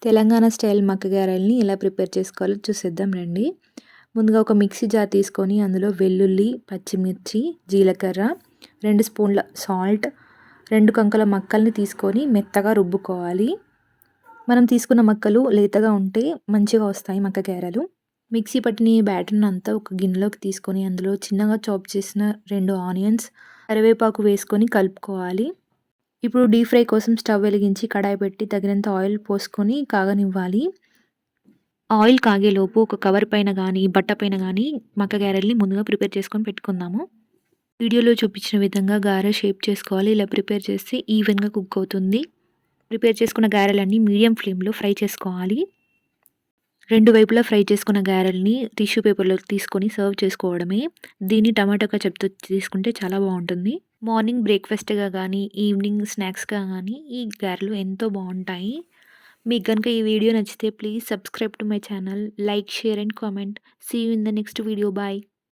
Telangana style మక్క గారెల్ని ఎలా prepare చేసుకోవాలో చూసేద్దాం రండి. ముందుగా ఒక మిక్సీ జార్ తీసుకొని అందులో వెల్లుల్లి, పచ్చిమిర్చి, జీలకర్ర, 2 స్పూన్ల సాల్ట్, 2 కంకుల మక్కల్ని తీసుకొని మెత్తగా రుబ్బుకోవాలి. మనం తీసుకున్న మక్కలు లేతగా ఉంటే మంచిగా వస్తాయి మక్క గారెలు. మిక్సీ పట్టిన ఈ బ్యాటర్‌ని అంతా ఒక గిన్నెలోకి తీసుకొని అందులో చిన్నగా చాప్ చేసిన 2 ఆనియన్స్, కరివేపాకు వేసుకొని కలుపుకోవాలి. ఇప్పుడు డీప్ ఫ్రై కోసం స్టవ్ వెలిగించి కడాయి పెట్టి తగినంత ఆయిల్ పోసుకొని కాగనివ్వాలి. ఆయిల్ కాగేలోపు ఒక కవర్ పైన గానీ, బట్ట పైన గానీ మక్క గారెల్ని ముందుగా ప్రిపేర్ చేసుకొని పెట్టుకుందాము. వీడియోలో చూపించిన విధంగా గారె షేప్ చేసుకోవాలి. ఇలా ప్రిపేర్ చేస్తే ఈవెన్‌గా కుక్ అవుతుంది. ప్రిపేర్ చేసుకున్న గారెలన్నీ మీడియం ఫ్లేమ్‌లో ఫ్రై చేసుకోవాలి. 2 వైపులా ఫ్రై చేసుకున్న గారెల్ని టిష్యూ పేపర్‌లోకి తీసుకొని సర్వ్ చేసుకోవడమే. దీన్ని టమాటో కెచప్‌తో తీసుకుంటే చాలా బావుంటుంది. మార్నింగ్ బ్రేక్‌ఫాస్ట్‌గా గానీ, ఈవినింగ్ స్నాక్స్‌గా గానీ ఈ గారెలు ఎంతో బావుంటాయి. మీకు గనుక ఈ వీడియో నచ్చితే please subscribe to my channel, like, share and comment. See you in the next video. Bye.